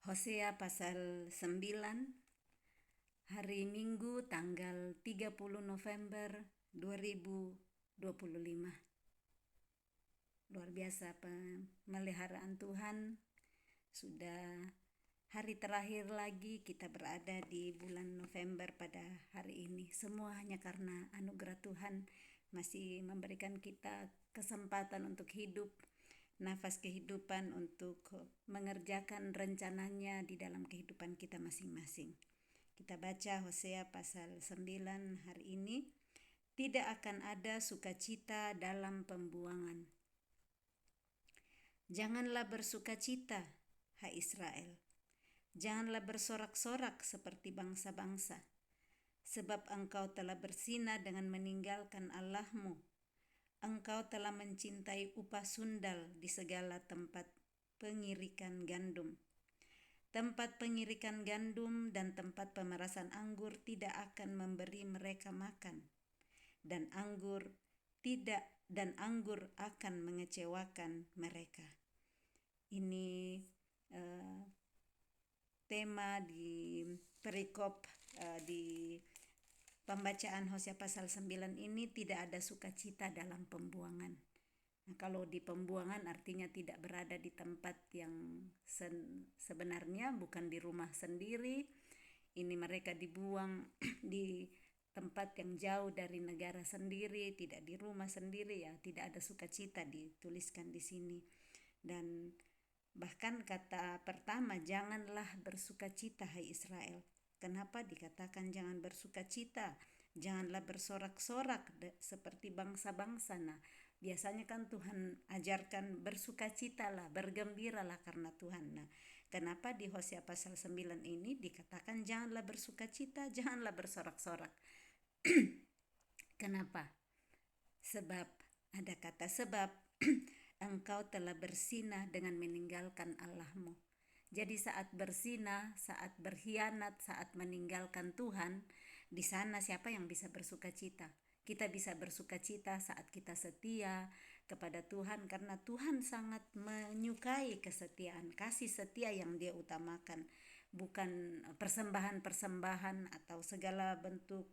Hosea pasal 9, hari Minggu tanggal 30 November 2025. Luar biasa pemeliharaan Tuhan. Sudah hari terakhir lagi kita berada di bulan November pada hari ini. Semua hanya karena anugerah Tuhan masih memberikan kita kesempatan untuk hidup, nafas kehidupan untuk mengerjakan rencananya di dalam kehidupan kita masing-masing. Kita baca Hosea pasal 9 hari ini. Tidak akan ada sukacita dalam pembuangan. Janganlah bersukacita, hai Israel. Janganlah bersorak-sorak seperti bangsa-bangsa, sebab engkau telah bersinah dengan meninggalkan Allahmu. Engkau telah mencintai upah sundal di segala tempat pengirikan gandum. Tempat pengirikan gandum dan tempat pemerasan anggur tidak akan memberi mereka makan, dan anggur akan mengecewakan mereka. Ini tema di perikop di pembacaan Hosea pasal 9 ini, tidak ada sukacita dalam pembuangan. Nah, kalau di pembuangan artinya tidak berada di tempat yang sebenarnya, bukan di rumah sendiri. Ini mereka dibuang di tempat yang jauh dari negara sendiri, tidak di rumah sendiri, ya tidak ada sukacita dituliskan di sini. Dan bahkan kata pertama, janganlah bersukacita hai Israel. Kenapa dikatakan jangan bersukacita? Janganlah bersorak-sorak seperti bangsa-bangsa. Nah, biasanya kan Tuhan ajarkan bersukacitalah, bergembiralah karena Tuhan. Nah, kenapa di Hosea pasal 9 ini dikatakan janganlah bersukacita, janganlah bersorak-sorak? Kenapa? Sebab, ada kata sebab, engkau telah bersinah dengan meninggalkan Allahmu. Jadi saat bersinah, saat berkhianat, saat meninggalkan Tuhan, di sana siapa yang bisa bersukacita? Kita bisa bersukacita saat kita setia kepada Tuhan, karena Tuhan sangat menyukai kesetiaan, kasih setia yang Dia utamakan, bukan persembahan-persembahan atau segala bentuk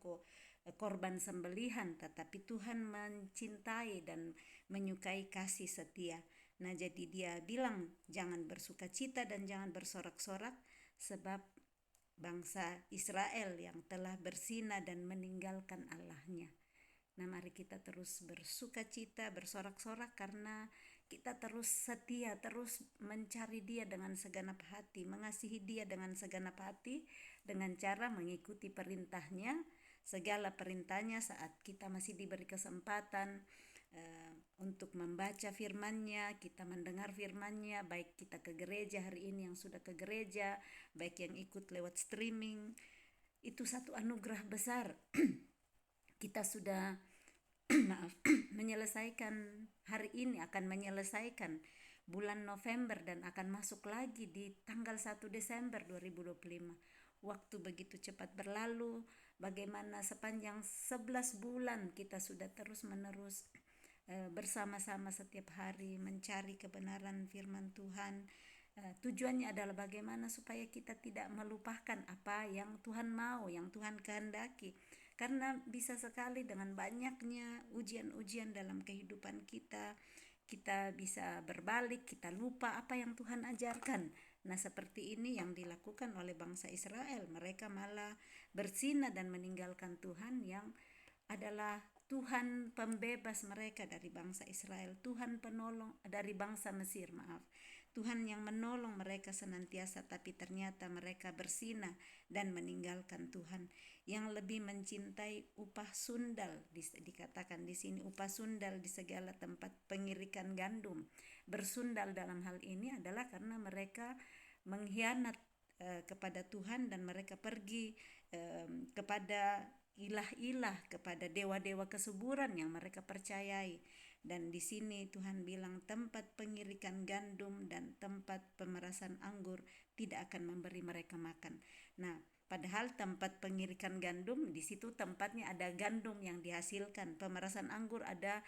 korban sembelihan, tetapi Tuhan mencintai dan menyukai kasih setia. Nah, jadi Dia bilang jangan bersukacita dan jangan bersorak-sorak, sebab bangsa Israel yang telah bersinah dan meninggalkan Allahnya. Nah, mari kita terus bersukacita, bersorak-sorak, karena kita terus setia, terus mencari Dia dengan segenap hati, mengasihi Dia dengan segenap hati, dengan cara mengikuti perintahnya, segala perintahnya saat kita masih diberi kesempatan untuk membaca firman-Nya, kita mendengar firman-Nya, baik kita ke gereja hari ini yang sudah ke gereja, baik yang ikut lewat streaming. Itu satu anugerah besar. Kita sudah menyelesaikan hari ini, akan menyelesaikan bulan November dan akan masuk lagi di tanggal 1 Desember 2025. Waktu begitu cepat berlalu, bagaimana sepanjang 11 bulan kita sudah terus-menerus bersama-sama setiap hari mencari kebenaran firman Tuhan. Tujuannya adalah bagaimana supaya kita tidak melupakan apa yang Tuhan mau, yang Tuhan kehendaki. Karena bisa sekali dengan banyaknya ujian-ujian dalam kehidupan kita, kita bisa berbalik, kita lupa apa yang Tuhan ajarkan. Nah, seperti ini yang dilakukan oleh bangsa Israel. Mereka malah bersinah dan meninggalkan Tuhan yang adalah Tuhan pembebas mereka dari bangsa Israel, Tuhan penolong dari bangsa Mesir, Tuhan yang menolong mereka senantiasa, tapi ternyata mereka bersinah dan meninggalkan Tuhan. Yang lebih mencintai upah sundal, dikatakan di sini upah sundal di segala tempat pengirikan gandum. Bersundal dalam hal ini adalah karena mereka mengkhianat kepada Tuhan, dan mereka pergi kepada ilah-ilah, kepada dewa-dewa kesuburan yang mereka percayai. Dan di sini Tuhan bilang tempat pengirikan gandum dan tempat pemerasan anggur tidak akan memberi mereka makan. Nah, Padahal tempat pengirikan gandum di situ tempatnya ada gandum yang dihasilkan, pemerasan anggur ada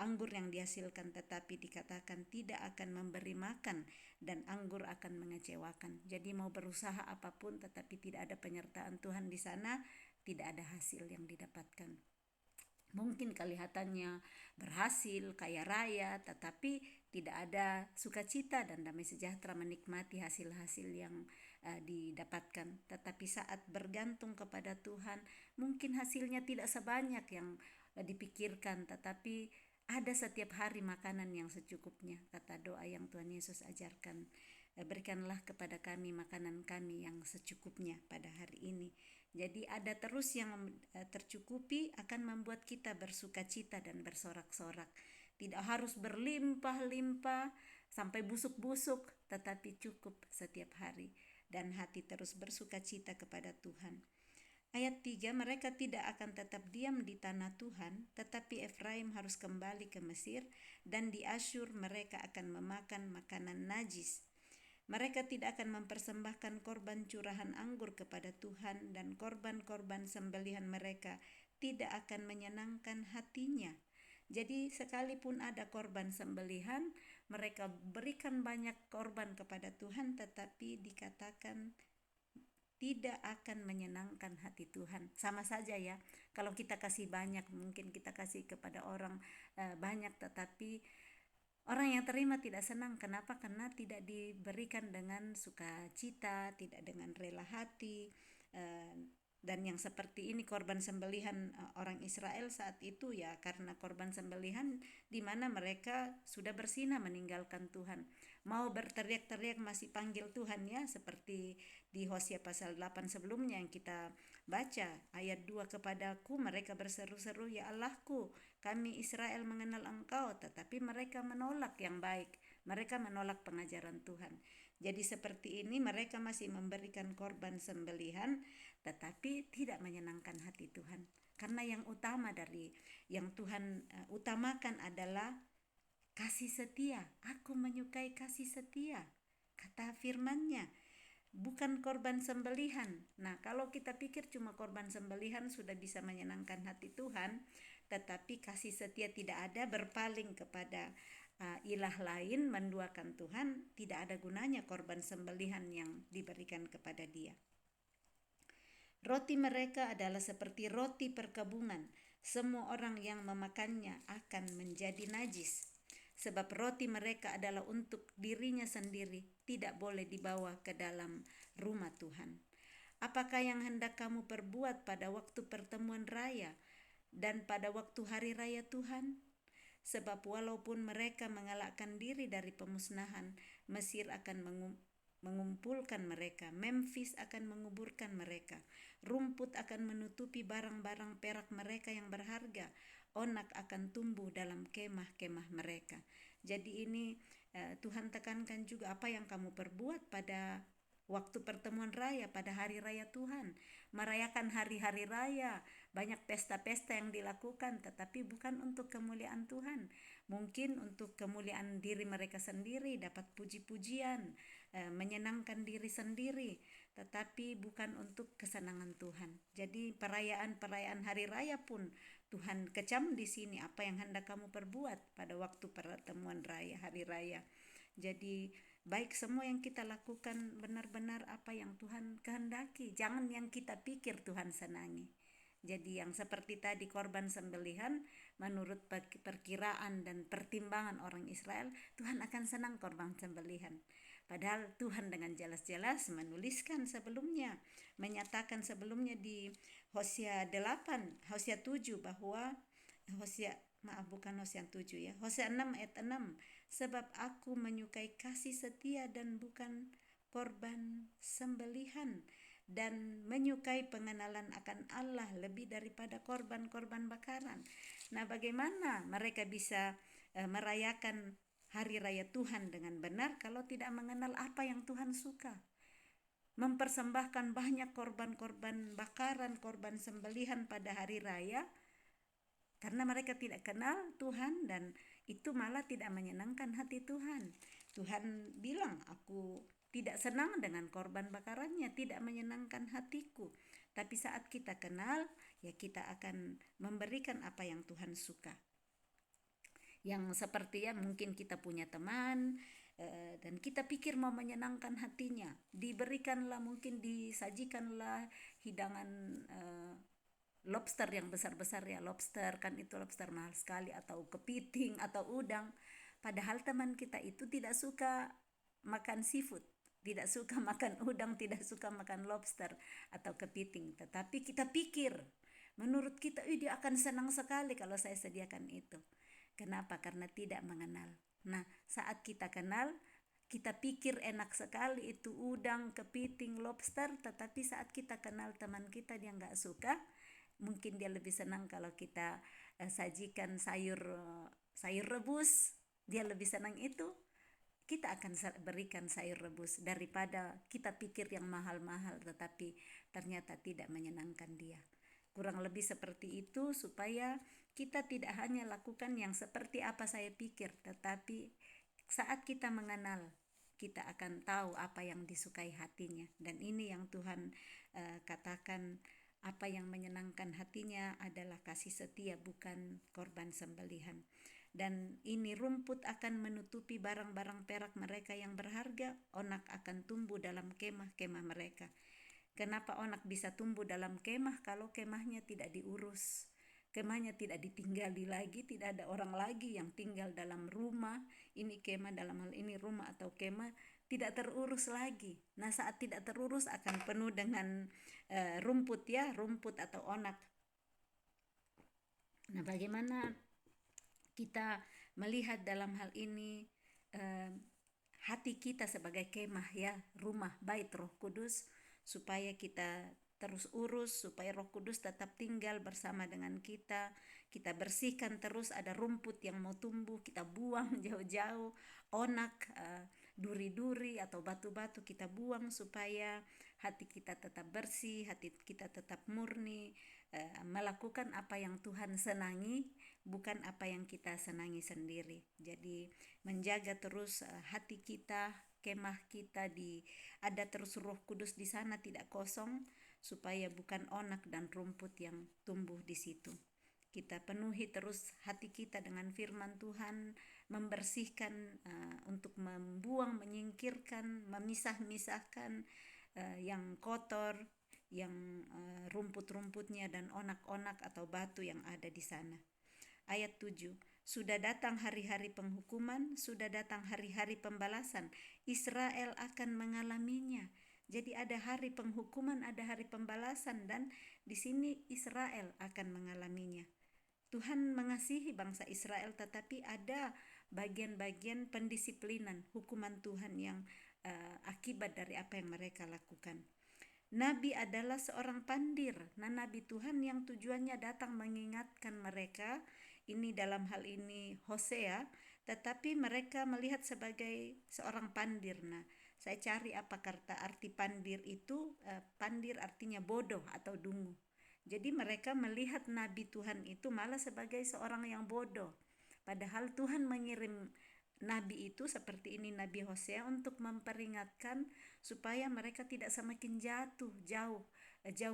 anggur yang dihasilkan, tetapi dikatakan tidak akan memberi makan dan anggur akan mengecewakan. Jadi mau berusaha apapun tetapi tidak ada penyertaan Tuhan di sana, tidak ada hasil yang didapatkan. Mungkin kelihatannya berhasil, kaya raya, tetapi tidak ada sukacita dan damai sejahtera menikmati hasil-hasil yang didapatkan. Tetapi saat bergantung kepada Tuhan, mungkin hasilnya tidak sebanyak yang dipikirkan, tetapi ada setiap hari makanan yang secukupnya. Kata doa yang Tuhan Yesus ajarkan, berikanlah kepada kami makanan kami yang secukupnya pada hari ini. Jadi ada terus yang tercukupi akan membuat kita bersukacita dan bersorak-sorak. Tidak harus berlimpah-limpah sampai busuk-busuk, tetapi cukup setiap hari dan hati terus bersukacita kepada Tuhan. Ayat 3, mereka tidak akan tetap diam di tanah Tuhan, tetapi Efraim harus kembali ke Mesir, dan di Asyur mereka akan memakan makanan najis. Mereka tidak akan mempersembahkan korban curahan anggur kepada Tuhan, dan korban-korban sembelihan mereka tidak akan menyenangkan hatinya. Jadi sekalipun ada korban sembelihan, mereka berikan banyak korban kepada Tuhan, tetapi dikatakan tidak akan menyenangkan hati Tuhan. Sama saja ya, kalau kita kasih banyak, mungkin kita kasih kepada orang banyak, tetapi orang yang terima tidak senang. Kenapa? Karena tidak diberikan dengan sukacita, tidak dengan rela hati. Dan yang seperti ini korban sembelihan orang Israel saat itu ya karena korban sembelihan di mana mereka sudah bersinah meninggalkan Tuhan. Mau berteriak-teriak masih panggil Tuhan ya, seperti di Hosea pasal 8 sebelumnya yang kita baca ayat 2, kepadaku mereka berseru-seru, ya Allahku, kami Israel mengenal Engkau, tetapi mereka menolak yang baik, mereka menolak pengajaran Tuhan. Jadi seperti ini mereka masih memberikan korban sembelihan tetapi tidak menyenangkan hati Tuhan. Karena yang utama dari yang Tuhan utamakan adalah kasih setia. Aku menyukai kasih setia, kata firman-Nya, bukan korban sembelihan. Nah, kalau kita pikir cuma korban sembelihan sudah bisa menyenangkan hati Tuhan, tetapi kasih setia tidak ada, berpaling kepada ilah lain, menduakan Tuhan, tidak ada gunanya korban sembelihan yang diberikan kepada Dia. Roti mereka adalah seperti roti perkebunan. Semua orang yang memakannya akan menjadi najis. Sebab roti mereka adalah untuk dirinya sendiri, tidak boleh dibawa ke dalam rumah Tuhan. Apakah yang hendak kamu perbuat pada waktu pertemuan raya dan pada waktu hari raya Tuhan? Sebab walaupun mereka mengelakkan diri dari pemusnahan, Mesir akan mengumpulkan mereka, Memphis akan menguburkan mereka, rumput akan menutupi barang-barang perak mereka yang berharga, onak akan tumbuh dalam kemah-kemah mereka. Jadi ini Tuhan tekankan juga apa yang kamu perbuat pada waktu pertemuan raya, pada hari raya Tuhan, merayakan hari-hari raya, banyak pesta-pesta yang dilakukan, tetapi bukan untuk kemuliaan Tuhan. Mungkin untuk kemuliaan diri mereka sendiri, dapat puji-pujian, menyenangkan diri sendiri, tetapi bukan untuk kesenangan Tuhan. Jadi perayaan-perayaan hari raya pun Tuhan kecam di sini, apa yang hendak kamu perbuat pada waktu pertemuan raya, hari raya. Jadi baik semua yang kita lakukan benar-benar apa yang Tuhan kehendaki, jangan yang kita pikir Tuhan senangi. Jadi yang seperti tadi korban sembelihan, menurut perkiraan dan pertimbangan orang Israel, Tuhan akan senang korban sembelihan. Padahal Tuhan dengan jelas-jelas menuliskan sebelumnya, menyatakan sebelumnya di Hosea 8, Hosea 7 bahwa Hosea 6 ayat 6, sebab aku menyukai kasih setia dan bukan korban sembelihan, dan menyukai pengenalan akan Allah lebih daripada korban-korban bakaran. Nah, bagaimana mereka bisa merayakan hari raya Tuhan dengan benar kalau tidak mengenal apa yang Tuhan suka? Mempersembahkan banyak korban-korban bakaran, korban sembelihan pada hari raya, karena mereka tidak kenal Tuhan, dan itu malah tidak menyenangkan hati Tuhan. Tuhan bilang, aku tidak senang dengan korban bakarannya, tidak menyenangkan hatiku. Tapi saat kita kenal, ya kita akan memberikan apa yang Tuhan suka. Yang seperti ya mungkin kita punya teman dan kita pikir mau menyenangkan hatinya, diberikanlah, mungkin disajikanlah hidangan lobster yang besar-besar ya, lobster kan itu lobster mahal sekali, atau kepiting atau udang, padahal teman kita itu tidak suka makan seafood, tidak suka makan udang, tidak suka makan lobster atau kepiting, tetapi kita pikir menurut kita dia akan senang sekali kalau saya sediakan itu. Kenapa? Karena tidak mengenal. Nah, saat kita kenal, kita pikir enak sekali itu udang, kepiting, lobster, tetapi saat kita kenal teman kita dia nggak suka, mungkin dia lebih senang kalau kita sajikan sayur rebus, dia lebih senang itu, kita akan berikan sayur rebus daripada kita pikir yang mahal-mahal tetapi ternyata tidak menyenangkan dia. Kurang lebih seperti itu, supaya kita tidak hanya lakukan yang seperti apa saya pikir, tetapi saat kita mengenal, kita akan tahu apa yang disukai hatinya. Dan ini yang Tuhan katakan, apa yang menyenangkan hatinya adalah kasih setia, bukan korban sembelihan. Dan ini rumput akan menutupi barang-barang perak mereka yang berharga, onak akan tumbuh dalam kemah-kemah mereka. Kenapa onak bisa tumbuh dalam kemah? Kalau kemahnya tidak diurus, kemahnya tidak ditinggali lagi, tidak ada orang lagi yang tinggal dalam rumah. Ini kemah, dalam hal ini rumah atau kemah, tidak terurus lagi. Nah, saat tidak terurus akan penuh dengan rumput ya, rumput atau onak. Nah, bagaimana kita melihat dalam hal ini hati kita sebagai kemah ya, rumah bait Roh Kudus, supaya kita terus urus, supaya Roh Kudus tetap tinggal bersama dengan kita. Kita bersihkan terus, ada rumput yang mau tumbuh, kita buang jauh-jauh, onak, duri-duri atau batu-batu kita buang, supaya hati kita tetap bersih, hati kita tetap murni, melakukan apa yang Tuhan senangi, bukan apa yang kita senangi sendiri. Jadi menjaga terus hati kita, kemah kita ada terus Roh Kudus di sana, tidak kosong, supaya bukan onak dan rumput yang tumbuh di situ. Kita penuhi terus hati kita dengan firman Tuhan, membersihkan, untuk membuang, menyingkirkan, memisah-misahkan yang kotor, yang rumput-rumputnya dan onak-onak atau batu yang ada di sana. Ayat 7, sudah datang hari-hari penghukuman, sudah datang hari-hari pembalasan. Israel akan mengalaminya. Jadi ada hari penghukuman, ada hari pembalasan, dan di sini Israel akan mengalaminya. Tuhan mengasihi bangsa Israel, tetapi ada bagian-bagian pendisiplinan, hukuman Tuhan yang akibat dari apa yang mereka lakukan. Nabi adalah seorang pandir. Nah, nabi Tuhan yang tujuannya datang mengingatkan mereka, ini dalam hal ini Hosea, tetapi mereka melihat sebagai seorang pandir. Nah, saya cari apa kata arti pandir itu. Pandir artinya bodoh atau dungu. Jadi mereka melihat nabi Tuhan itu malah sebagai seorang yang bodoh. Padahal Tuhan mengirim nabi itu seperti ini, Nabi Hosea, untuk memperingatkan supaya mereka tidak semakin jauh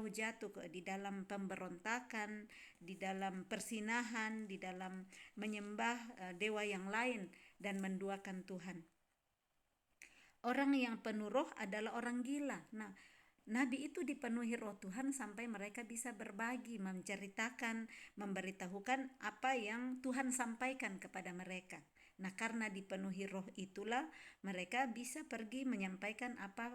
jatuh di dalam pemberontakan, di dalam persinahan, di dalam menyembah dewa yang lain dan menduakan Tuhan. Orang yang penuh roh adalah orang gila. Nah, nabi itu dipenuhi roh Tuhan sampai mereka bisa berbagi, menceritakan, memberitahukan apa yang Tuhan sampaikan kepada mereka. Nah, karena dipenuhi roh itulah mereka bisa pergi menyampaikan apa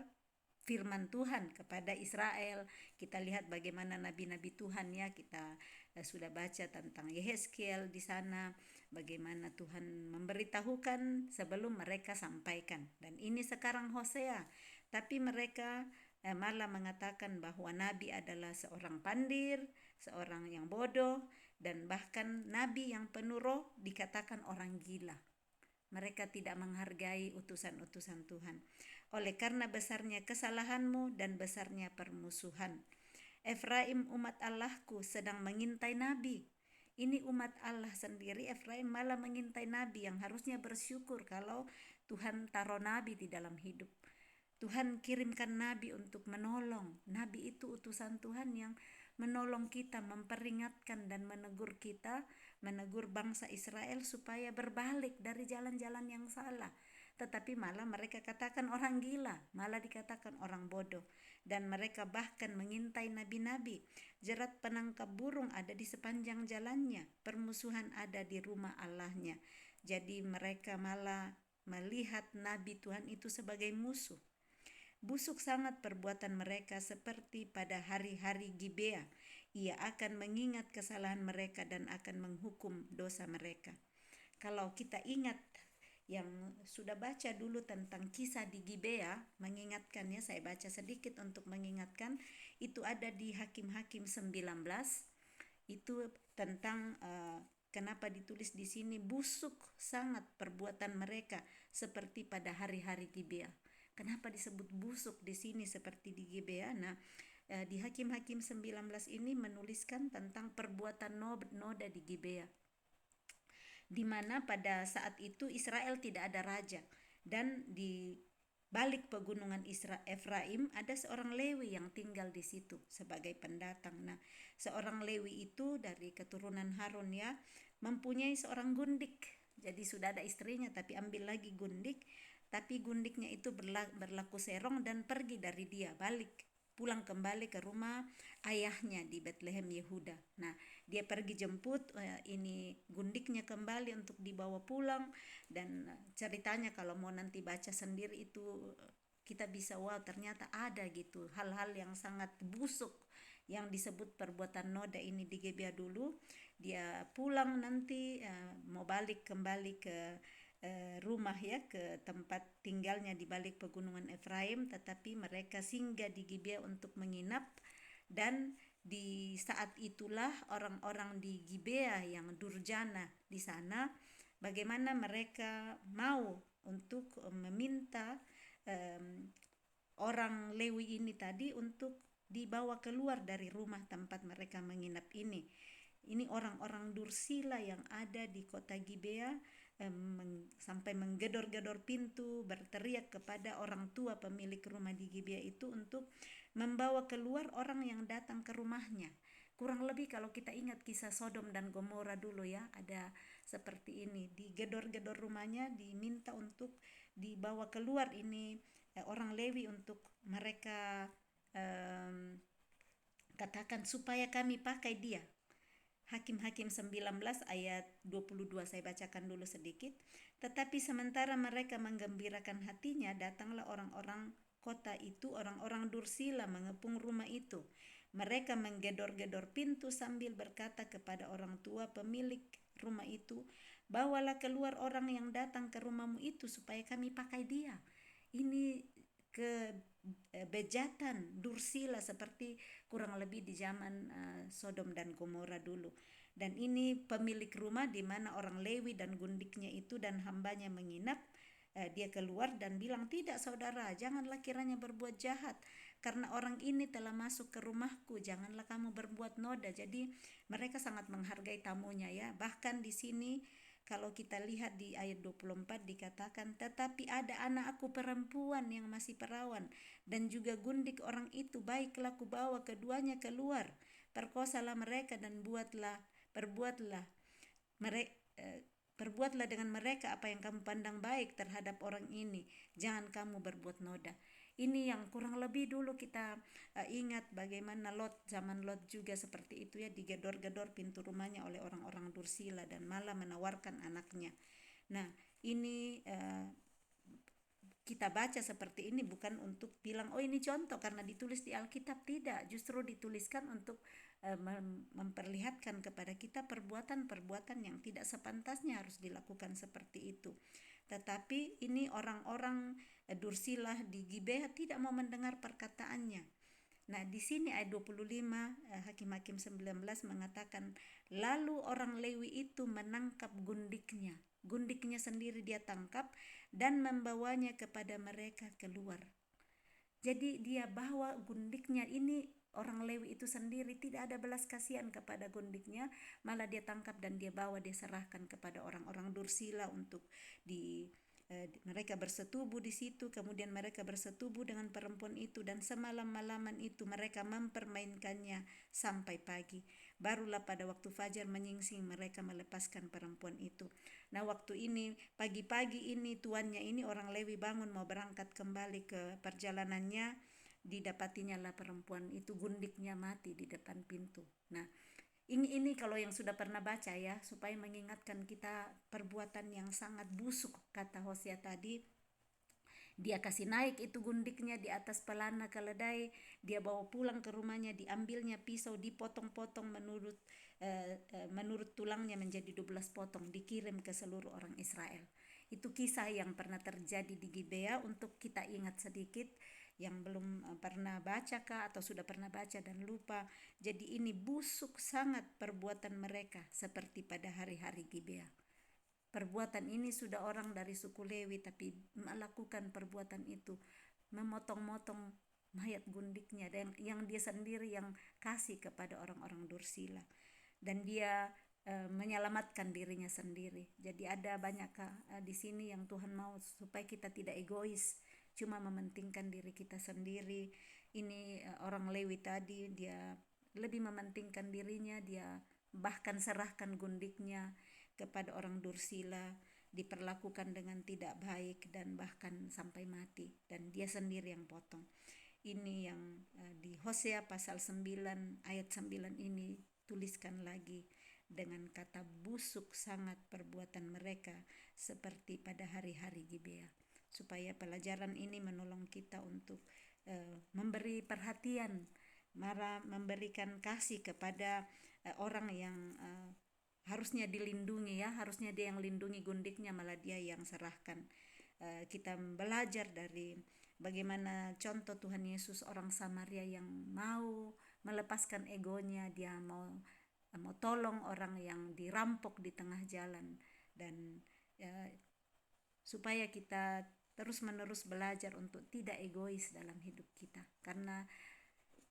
firman Tuhan kepada Israel. Kita lihat bagaimana nabi-nabi Tuhan ya, kita sudah baca tentang Yehezkiel di sana, bagaimana Tuhan memberitahukan sebelum mereka sampaikan. Dan ini sekarang Hosea, tapi mereka malah mengatakan bahwa nabi adalah seorang pandir, seorang yang bodoh, dan bahkan nabi yang penuh roh dikatakan orang gila. Mereka tidak menghargai utusan-utusan Tuhan. Oleh karena besarnya kesalahanmu dan besarnya permusuhan, Efraim umat Allahku sedang mengintai nabi. Ini umat Allah sendiri, Efraim malah mengintai nabi, yang harusnya bersyukur kalau Tuhan taruh nabi di dalam hidup. Tuhan kirimkan nabi untuk menolong. Nabi itu utusan Tuhan yang menolong kita, memperingatkan dan menegur kita, menegur bangsa Israel supaya berbalik dari jalan-jalan yang salah. Tetapi malah mereka katakan orang gila, malah dikatakan orang bodoh. Dan mereka bahkan mengintai nabi-nabi. Jerat penangkap burung ada di sepanjang jalannya, permusuhan ada di rumah Allahnya. Jadi mereka malah melihat nabi Tuhan itu sebagai musuh. Busuk sangat perbuatan mereka seperti pada hari-hari Gibea. Ia akan mengingat kesalahan mereka dan akan menghukum dosa mereka. Kalau kita ingat yang sudah baca dulu tentang kisah di Gibea, mengingatkannya, saya baca sedikit untuk mengingatkan, itu ada di Hakim-Hakim 19, itu tentang kenapa ditulis di sini busuk sangat perbuatan mereka seperti pada hari-hari Gibea. Kenapa disebut busuk di sini seperti di Gibea? Nah, di Hakim-Hakim 19 ini menuliskan tentang perbuatan noda di Gibea, di mana pada saat itu Israel tidak ada raja, dan di balik pegunungan Efraim ada seorang Lewi yang tinggal di situ sebagai pendatang. Nah, seorang Lewi itu dari keturunan Harun ya, mempunyai seorang gundik. Jadi sudah ada istrinya tapi ambil lagi gundik, tapi gundiknya itu berlaku serong dan pergi dari dia, pulang kembali ke rumah ayahnya di Bethlehem Yehuda. Nah, dia pergi jemput ini gundiknya kembali untuk dibawa pulang, dan ceritanya kalau mau nanti baca sendiri itu kita bisa wow, ternyata ada gitu hal-hal yang sangat busuk yang disebut perbuatan noda ini di Gebea dulu. Dia pulang nanti mau balik kembali ke rumah ya, ke tempat tinggalnya di balik pegunungan Efraim, tetapi mereka singgah di Gibea untuk menginap. Dan di saat itulah orang-orang di Gibea yang durjana di sana, bagaimana mereka mau untuk meminta orang Lewi ini tadi untuk dibawa keluar dari rumah tempat mereka menginap ini. Ini orang-orang Dursila yang ada di kota Gibea sampai menggedor-gedor pintu, berteriak kepada orang tua pemilik rumah di Gibea itu untuk membawa keluar orang yang datang ke rumahnya. Kurang lebih kalau kita ingat kisah Sodom dan Gomora dulu ya, ada seperti ini, digedor-gedor rumahnya, diminta untuk dibawa keluar ini orang Lewi untuk mereka katakan supaya kami pakai dia. Hakim-Hakim 19 ayat 22 saya bacakan dulu sedikit. Tetapi sementara mereka menggembirakan hatinya, datanglah orang-orang kota itu, orang-orang Dursila mengepung rumah itu. Mereka menggedor-gedor pintu sambil berkata kepada orang tua pemilik rumah itu, bawalah keluar orang yang datang ke rumahmu itu supaya kami pakai dia. Ini kebejatan Dursila seperti kurang lebih di zaman Sodom dan Gomora dulu. Dan ini pemilik rumah di mana orang Lewi dan gundiknya itu dan hambanya menginap. Dia keluar dan bilang, tidak saudara, janganlah kiranya berbuat jahat, karena orang ini telah masuk ke rumahku, janganlah kamu berbuat noda. Jadi mereka sangat menghargai tamunya ya. Bahkan di sini kalau kita lihat di ayat 24 dikatakan, tetapi ada anakku perempuan yang masih perawan dan juga gundik orang itu, baiklah kubawa keduanya keluar, perkosalah mereka dan perbuatlah dengan mereka apa yang kamu pandang baik terhadap orang ini, jangan kamu berbuat noda. Ini yang kurang lebih dulu kita ingat bagaimana zaman Lot juga seperti itu ya, digedor-gedor pintu rumahnya oleh orang-orang Dursila dan malah menawarkan anaknya. Nah, ini kita baca seperti ini bukan untuk bilang oh ini contoh karena ditulis di Alkitab, tidak, justru dituliskan untuk memperlihatkan kepada kita perbuatan-perbuatan yang tidak sepantasnya harus dilakukan seperti itu. Tetapi ini orang-orang Dursila di Gibea tidak mau mendengar perkataannya. Nah, di sini ayat 25 Hakim-Hakim 19 mengatakan, lalu orang Lewi itu menangkap gundiknya sendiri dia tangkap dan membawanya kepada mereka keluar. Jadi dia bawa gundiknya ini, orang Lewi itu sendiri tidak ada belas kasihan kepada gundiknya, malah dia tangkap dan dia bawa, dia serahkan kepada orang-orang Dursila untuk mereka bersetubuh di situ, kemudian mereka bersetubuh dengan perempuan itu, dan semalam-malaman itu mereka mempermainkannya sampai pagi. Barulah pada waktu fajar menyingsing mereka melepaskan perempuan itu. Nah, waktu ini pagi-pagi ini tuannya ini orang Lewi bangun mau berangkat kembali ke perjalanannya, didapatinya lah perempuan itu gundiknya mati di depan pintu. Nah, ini kalau yang sudah pernah baca ya, supaya mengingatkan kita perbuatan yang sangat busuk kata Hosea tadi. Dia kasih naik itu gundiknya di atas pelana keledai, dia bawa pulang ke rumahnya, diambilnya pisau, dipotong-potong menurut tulangnya menjadi 12 potong, dikirim ke seluruh orang Israel. Itu kisah yang pernah terjadi di Gibea, untuk kita ingat sedikit yang belum pernah baca kah atau sudah pernah baca dan lupa. Jadi ini busuk sangat perbuatan mereka seperti pada hari-hari Gibea. Perbuatan ini sudah orang dari suku Lewi tapi melakukan perbuatan itu, memotong-motong mayat gundiknya yang dia sendiri yang kasih kepada orang-orang Dursila, dan dia menyelamatkan dirinya sendiri. Jadi ada banyak di sini yang Tuhan mau supaya kita tidak egois, cuma mementingkan diri kita sendiri. Ini orang Lewi tadi dia lebih mementingkan dirinya, dia bahkan serahkan gundiknya kepada orang Dursila, diperlakukan dengan tidak baik dan bahkan sampai mati, dan dia sendiri yang potong. Ini yang di Hosea pasal 9 ayat 9 ini tuliskan lagi dengan kata busuk sangat perbuatan mereka seperti pada hari-hari Gibea, supaya pelajaran ini menolong kita untuk memberi perhatian, memberikan kasih kepada orang yang harusnya dilindungi ya, harusnya dia yang lindungi gundiknya, malah dia yang serahkan. Kita belajar dari bagaimana contoh Tuhan Yesus, orang Samaria yang mau melepaskan egonya, dia mau tolong orang yang dirampok di tengah jalan, dan supaya kita terus-menerus belajar untuk tidak egois dalam hidup kita, karena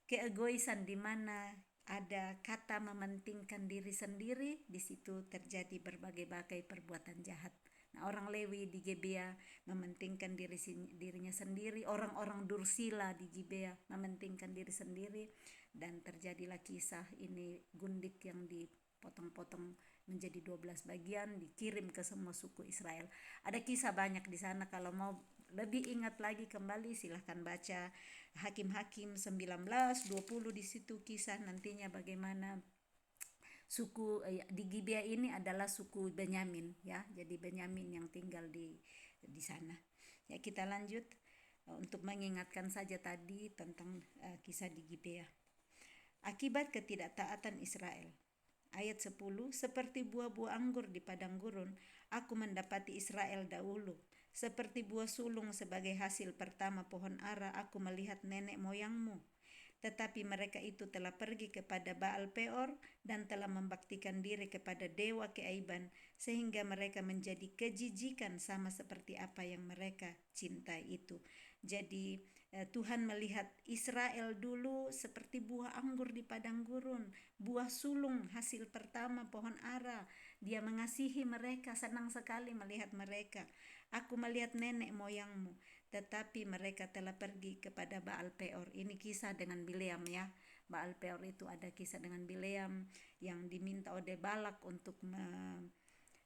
keegoisan di mana ada kata mementingkan diri sendiri, di situ terjadi berbagai-bagai perbuatan jahat. Nah, orang Lewi di Gibea mementingkan dirinya sendiri, orang-orang Dursila di Gibea mementingkan diri sendiri, dan terjadilah kisah ini gundik yang dipotong-potong menjadi 12 bagian, dikirim ke semua suku Israel. Ada kisah banyak di sana, kalau mau lebih ingat lagi kembali silahkan baca Hakim-Hakim 19-20, di situ kisah nantinya bagaimana suku di Gibea ini adalah suku Benyamin ya. Jadi Benyamin yang tinggal di sana. Ya, kita lanjut untuk mengingatkan saja tadi tentang kisah di Gibea. Akibat ketidaktaatan Israel. Ayat 10, seperti buah-buah anggur di padang gurun, aku mendapati Israel dahulu. Seperti buah sulung sebagai hasil pertama pohon ara, aku melihat nenek moyangmu. Tetapi mereka itu telah pergi kepada Baal Peor dan telah membaktikan diri kepada dewa keaiban, sehingga mereka menjadi kejijikan sama seperti apa yang mereka cintai itu. Jadi Tuhan melihat Israel dulu seperti buah anggur di padang gurun, buah sulung hasil pertama pohon ara. Dia mengasihi mereka, senang sekali melihat mereka. Aku melihat nenek moyangmu, tetapi mereka telah pergi kepada Baal Peor. Ini kisah dengan Bileam ya. Baal Peor itu ada kisah dengan Bileam yang diminta oleh Balak untuk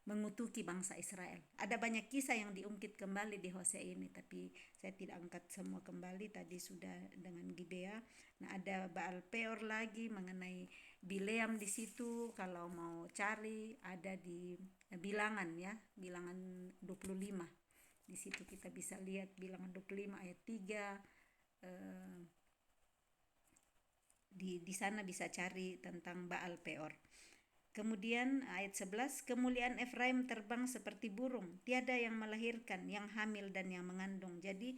mengutuki bangsa Israel. Ada banyak kisah yang diungkit kembali di Hosea ini, tapi saya tidak angkat semua kembali, tadi sudah dengan Gibea. Nah, ada Baal Peor lagi mengenai Bileam di situ, kalau mau cari ada di Bilangan ya, Bilangan 25. Di situ kita bisa lihat Bilangan 25 ayat 3. Di sana bisa cari tentang Baal Peor. Kemudian ayat 11, kemuliaan Efraim terbang seperti burung, tiada yang melahirkan, yang hamil dan yang mengandung. Jadi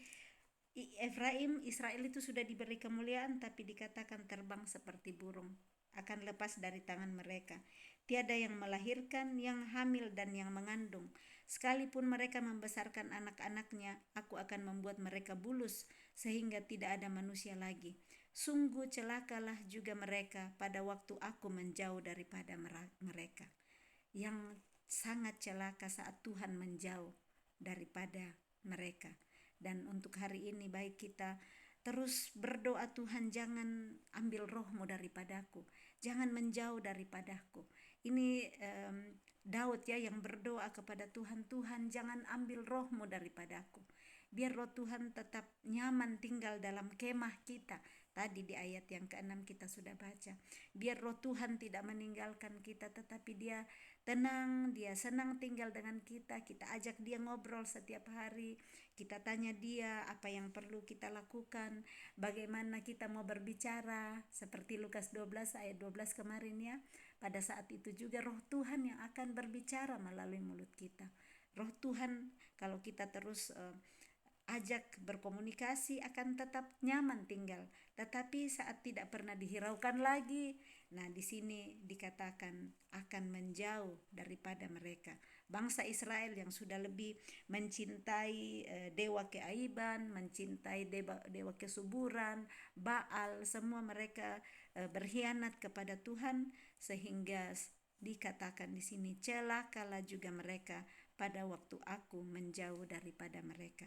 Efraim, Israel itu sudah diberi kemuliaan, tapi dikatakan terbang seperti burung, akan lepas dari tangan mereka. Tiada yang melahirkan, yang hamil dan yang mengandung. Sekalipun mereka membesarkan anak-anaknya, aku akan membuat mereka bulus sehingga tidak ada manusia lagi. Sungguh celakalah juga mereka pada waktu aku menjauh daripada mereka. Yang sangat celaka saat Tuhan menjauh. daripada mereka. Dan untuk hari ini baik kita terus berdoa, Tuhan jangan ambil rohmu daripadaku, jangan menjauh daripadaku. Ini Daud ya yang berdoa kepada Tuhan, Tuhan jangan ambil rohmu daripadaku. Biar roh Tuhan tetap nyaman tinggal dalam kemah kita. Tadi di ayat yang ke-6 kita sudah baca. Biar roh Tuhan tidak meninggalkan kita, tetapi dia tenang, dia senang tinggal dengan kita. Kita ajak dia ngobrol setiap hari. Kita tanya dia apa yang perlu kita lakukan, bagaimana kita mau berbicara. Seperti Lukas 12 ayat 12 kemarin ya. Pada saat itu juga roh Tuhan yang akan berbicara melalui mulut kita. Roh Tuhan kalau kita terus ajak berkomunikasi akan tetap nyaman tinggal, tetapi saat tidak pernah dihiraukan lagi, nah di sini dikatakan akan menjauh daripada mereka. Bangsa Israel yang sudah lebih mencintai dewa keaiban, mencintai dewa kesuburan, Baal, semua mereka berkhianat kepada Tuhan, sehingga dikatakan di sini celakalah juga mereka pada waktu aku menjauh daripada mereka.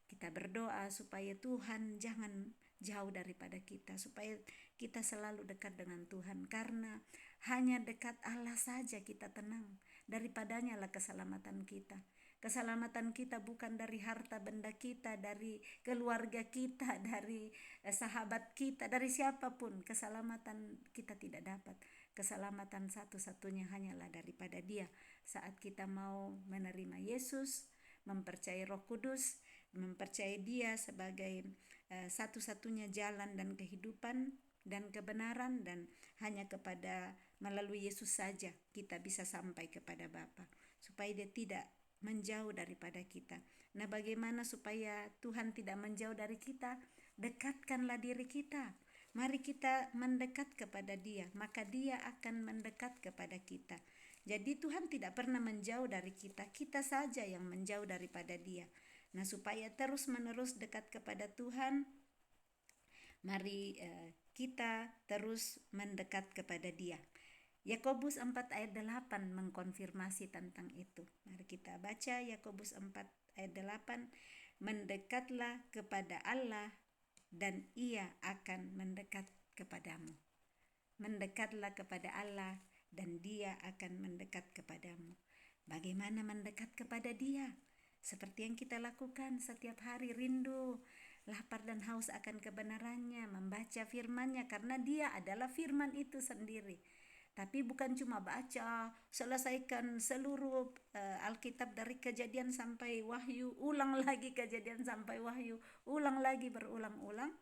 Kita berdoa supaya Tuhan jangan jauh daripada kita, supaya kita selalu dekat dengan Tuhan, karena hanya dekat Allah saja kita tenang. Daripadanya lah keselamatan kita. Keselamatan kita bukan dari harta benda kita, dari keluarga kita, dari sahabat kita, dari siapapun. Keselamatan kita tidak dapat. Keselamatan satu-satunya hanyalah daripada Dia. Saat kita mau menerima Yesus, mempercayai Roh Kudus, mempercayai Dia sebagai satu-satunya jalan dan kehidupan dan kebenaran, dan hanya kepada melalui Yesus saja kita bisa sampai kepada Bapa, supaya Dia tidak menjauh daripada kita. Nah, bagaimana supaya Tuhan tidak menjauh dari kita? Dekatkanlah diri kita. Mari kita mendekat kepada Dia, maka Dia akan mendekat kepada kita. Jadi Tuhan tidak pernah menjauh dari kita, kita saja yang menjauh daripada Dia. Nah, supaya terus-menerus dekat kepada Tuhan, mari kita terus mendekat kepada Dia. Yakobus 4 ayat 8 mengkonfirmasi tentang itu. Mari kita baca Yakobus 4 ayat 8. Mendekatlah kepada Allah dan Ia akan mendekat kepadamu. Mendekatlah kepada Allah dan Dia akan mendekat kepadamu. Bagaimana mendekat kepada Dia? Seperti yang kita lakukan setiap hari, rindu, lapar dan haus akan kebenarannya, membaca firman-Nya, karena Dia adalah firman itu sendiri. Tapi bukan cuma baca, selesaikan seluruh Alkitab dari Kejadian sampai Wahyu, ulang lagi Kejadian sampai Wahyu, ulang lagi, berulang-ulang,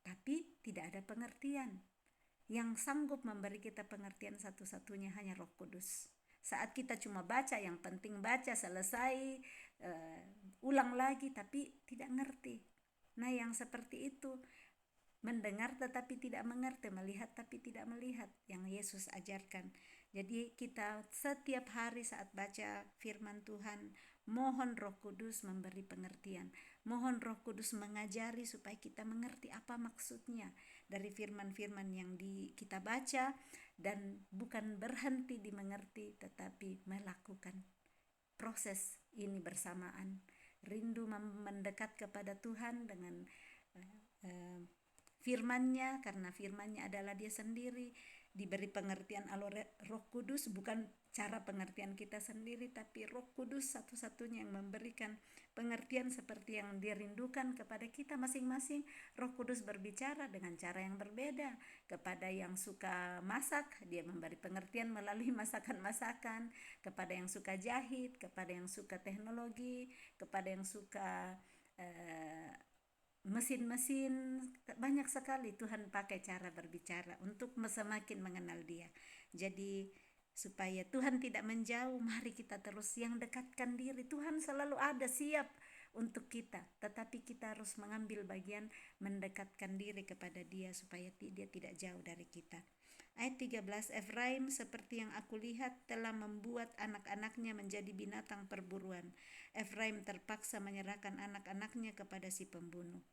tapi tidak ada pengertian. Yang sanggup memberi kita pengertian satu-satunya hanya Roh Kudus. Saat kita cuma baca, yang penting baca selesai, ulang lagi, tapi tidak ngerti. Nah, yang seperti itu, mendengar tetapi tidak mengerti, melihat tapi tidak melihat, yang Yesus ajarkan. Jadi kita setiap hari saat baca firman Tuhan, mohon Roh Kudus memberi pengertian, mohon Roh Kudus mengajari supaya kita mengerti apa maksudnya dari firman-firman yang kita baca, dan bukan berhenti di mengerti tetapi melakukan proses ini bersamaan. Rindu mendekat kepada Tuhan dengan firman-Nya, karena firman-Nya adalah Dia sendiri, diberi pengertian oleh Roh Kudus, bukan cara pengertian kita sendiri, tapi Roh Kudus satu-satunya yang memberikan pengertian seperti yang dirindukan kepada kita masing-masing. Roh Kudus berbicara dengan cara yang berbeda. Kepada yang suka masak, Dia memberi pengertian melalui masakan-masakan. Kepada yang suka jahit, kepada yang suka teknologi, kepada yang suka mesin-mesin, banyak sekali Tuhan pakai cara berbicara untuk semakin mengenal Dia. Jadi supaya Tuhan tidak menjauh, mari kita terus yang dekatkan diri. Tuhan selalu ada siap untuk kita, tetapi kita harus mengambil bagian mendekatkan diri kepada Dia supaya Dia tidak jauh dari kita. Ayat 13, Efraim seperti yang aku lihat telah membuat anak-anaknya menjadi binatang perburuan. Efraim terpaksa menyerahkan anak-anaknya kepada si pembunuh.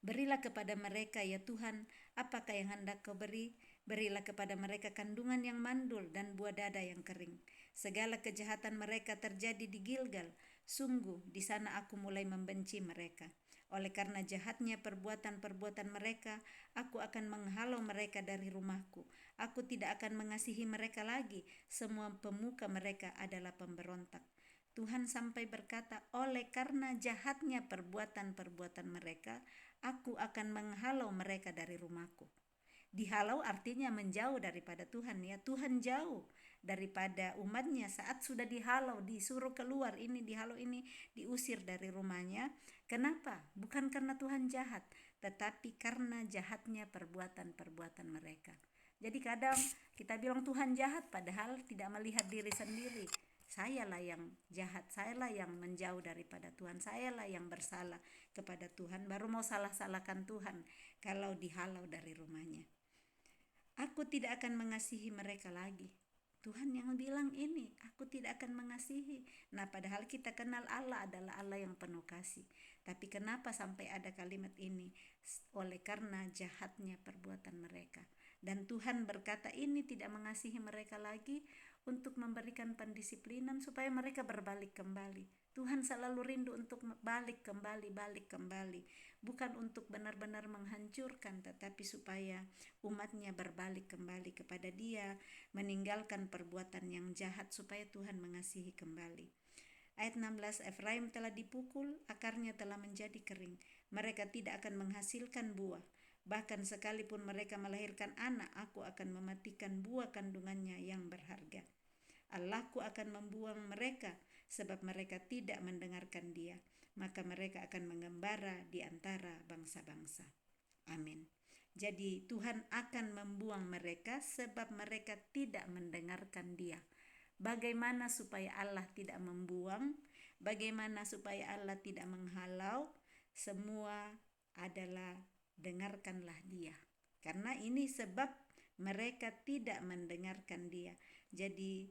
Berilah kepada mereka, ya Tuhan, apakah yang hendak Kau beri? Berilah kepada mereka kandungan yang mandul dan buah dada yang kering. Segala kejahatan mereka terjadi di Gilgal. Sungguh di sana aku mulai membenci mereka. Oleh karena jahatnya perbuatan-perbuatan mereka, aku akan menghalau mereka dari rumahku. Aku tidak akan mengasihi mereka lagi. Semua pemuka mereka adalah pemberontak. Tuhan sampai berkata, oleh karena jahatnya perbuatan-perbuatan mereka, aku akan menghalau mereka dari rumahku. Dihalau artinya menjauh daripada Tuhan, ya. Tuhan jauh daripada umatnya saat sudah dihalau, disuruh keluar, ini dihalau, ini diusir dari rumahnya. Kenapa? Bukan karena Tuhan jahat, tetapi karena jahatnya perbuatan-perbuatan mereka. Jadi kadang kita bilang Tuhan jahat, padahal tidak melihat diri sendiri. Sayalah yang jahat, sayalah yang menjauh daripada Tuhan, sayalah yang bersalah kepada Tuhan, baru mau salah-salahkan Tuhan kalau dihalau dari rumahnya. Aku tidak akan mengasihi mereka lagi. Tuhan yang bilang ini, aku tidak akan mengasihi. Nah, padahal kita kenal Allah adalah Allah yang penuh kasih. Tapi kenapa sampai ada kalimat ini? Oleh karena jahatnya perbuatan mereka. Dan Tuhan berkata ini tidak mengasihi mereka lagi untuk memberikan pendisiplinan supaya mereka berbalik kembali. Tuhan selalu rindu untuk balik kembali, bukan untuk benar-benar menghancurkan, tetapi supaya umatnya berbalik kembali kepada Dia, meninggalkan perbuatan yang jahat supaya Tuhan mengasihi kembali. Ayat 16, Efraim telah dipukul, akarnya telah menjadi kering. Mereka tidak akan menghasilkan buah. Bahkan sekalipun mereka melahirkan anak, aku akan mematikan buah kandungannya yang berharga. Allahku akan membuang mereka sebab mereka tidak mendengarkan Dia. Maka mereka akan mengembara di antara bangsa-bangsa. Amin. Jadi Tuhan akan membuang mereka sebab mereka tidak mendengarkan Dia. Bagaimana supaya Allah tidak membuang? Bagaimana supaya Allah tidak menghalau? Semua adalah dengarkanlah Dia. Karena ini sebab mereka tidak mendengarkan Dia. Jadi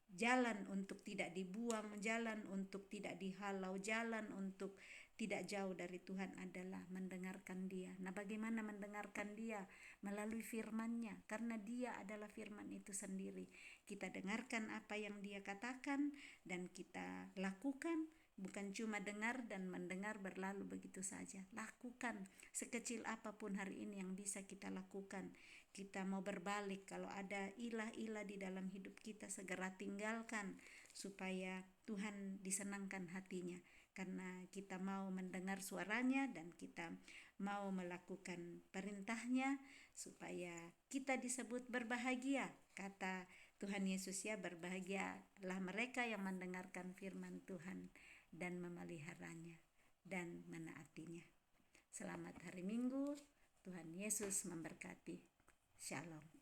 jalan untuk tidak dibuang, jalan untuk tidak dihalau, jalan untuk tidak jauh dari Tuhan adalah mendengarkan Dia. Nah, bagaimana mendengarkan Dia? Melalui firman-Nya, karena Dia adalah firman itu sendiri. Kita dengarkan apa yang Dia katakan dan kita lakukan. Bukan cuma dengar dan mendengar berlalu begitu saja. Lakukan sekecil apapun hari ini yang bisa kita lakukan. Kita mau berbalik, kalau ada ilah-ilah di dalam hidup kita segera tinggalkan supaya Tuhan disenangkan hatinya. Karena kita mau mendengar suaranya dan kita mau melakukan perintahnya supaya kita disebut berbahagia. Kata Tuhan Yesus, ya, berbahagialah mereka yang mendengarkan firman Tuhan dan memeliharanya dan menaatinya. Selamat hari Minggu, Tuhan Yesus memberkati. Shalom.